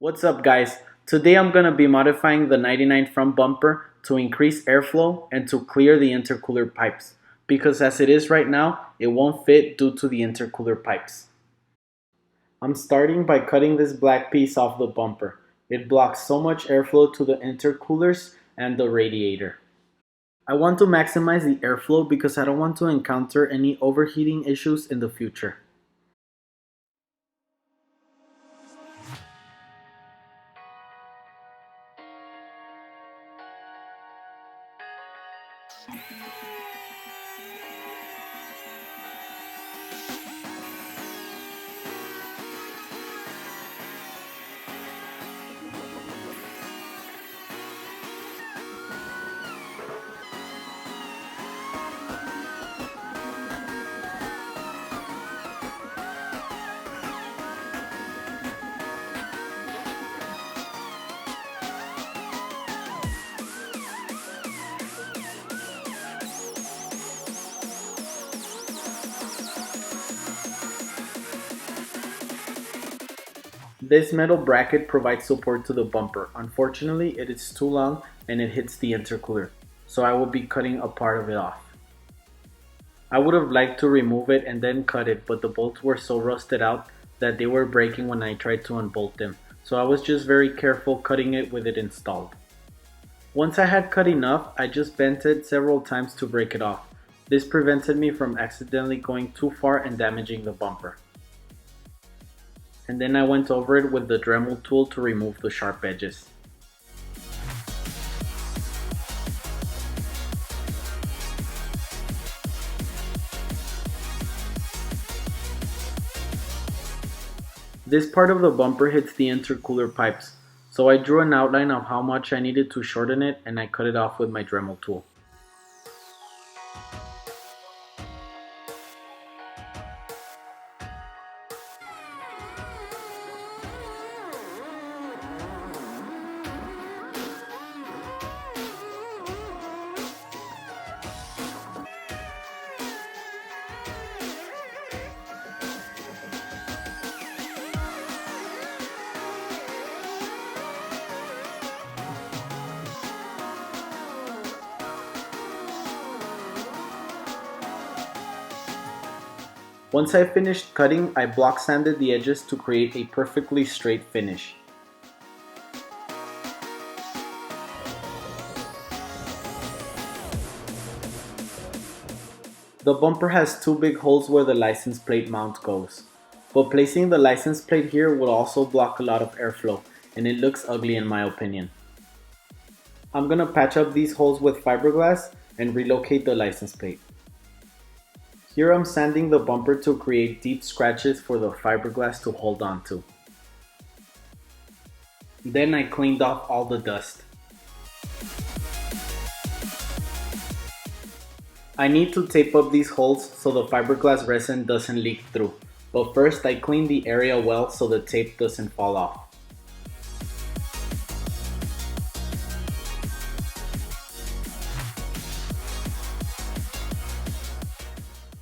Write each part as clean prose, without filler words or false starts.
What's up guys? Today I'm going to be modifying the 99 front bumper to increase airflow and to clear the intercooler pipes because as it is right now, it won't fit due to the intercooler pipes. I'm starting by cutting this black piece off the bumper. It blocks so much airflow to the intercoolers and the radiator. I want to maximize the airflow because I don't want to encounter any overheating issues in the future. This metal bracket provides support to the bumper. Unfortunately, it is too long and it hits the intercooler, so I will be cutting a part of it off. I would have liked to remove it and then cut it, but the bolts were so rusted out that they were breaking when I tried to unbolt them, so I was just very careful cutting it with it installed. Once I had cut enough, I just bent it several times to break it off. This prevented me from accidentally going too far and damaging the bumper. And then I went over it with the Dremel tool to remove the sharp edges. This part of the bumper hits the intercooler pipes, so I drew an outline of how much I needed to shorten it and I cut it off with my Dremel tool. Once I finished cutting, I block sanded the edges to create a perfectly straight finish. The bumper has two big holes where the license plate mount goes, but placing the license plate here will also block a lot of airflow, and it looks ugly in my opinion. I'm gonna patch up these holes with fiberglass and relocate the license plate. Here I'm sanding the bumper to create deep scratches for the fiberglass to hold on to. Then I cleaned off all the dust. I need to tape up these holes so the fiberglass resin doesn't leak through, but first I clean the area well so the tape doesn't fall off.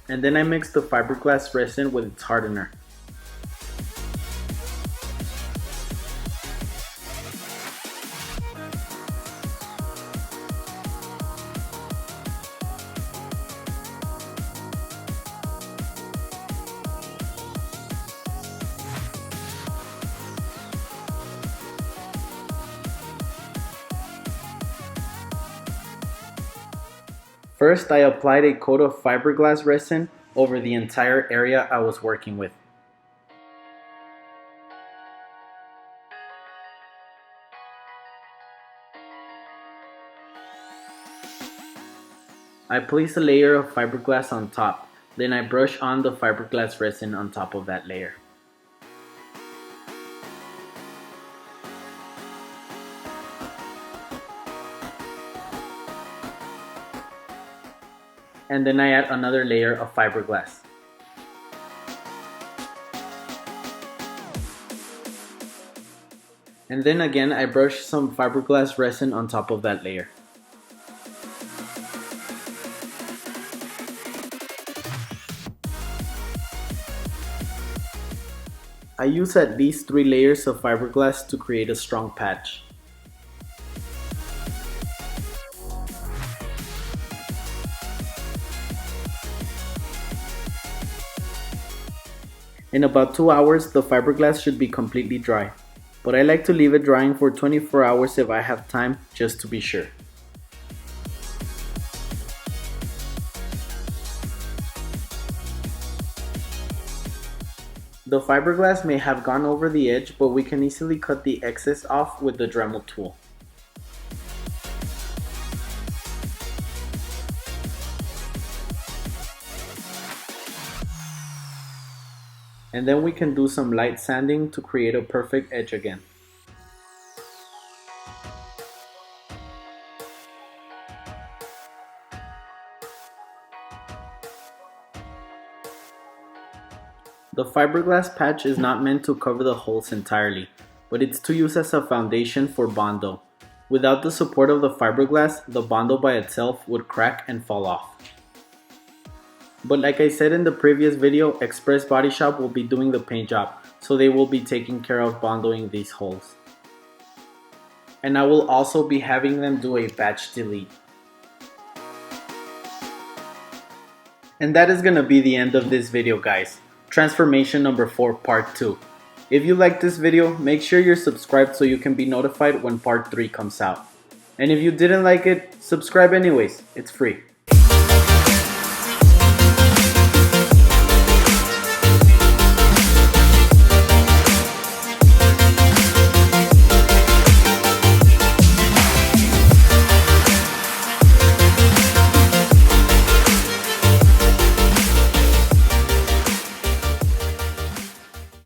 And then I mix the fiberglass resin with its hardener. First, I applied a coat of fiberglass resin over the entire area I was working with. I place a layer of fiberglass on top, then I brush on the fiberglass resin on top of that layer. And then I add another layer of fiberglass. And then again I brush some fiberglass resin on top of that layer. I use at least 3 layers of fiberglass to create a strong patch. In about 2 hours, the fiberglass should be completely dry, but I like to leave it drying for 24 hours if I have time, just to be sure. The fiberglass may have gone over the edge, but we can easily cut the excess off with the Dremel tool. And then we can do some light sanding to create a perfect edge again. The fiberglass patch is not meant to cover the holes entirely, but it's to use as a foundation for Bondo. Without the support of the fiberglass, the Bondo by itself would crack and fall off. But like I said in the previous video, Express Body Shop will be doing the paint job, so they will be taking care of bondoing these holes. And I will also be having them do a batch delete. And that is gonna be the end of this video, guys. Transformation number 4 part 2. If you liked this video, make sure you're subscribed so you can be notified when part 3 comes out. And if you didn't like it, subscribe anyways, it's free.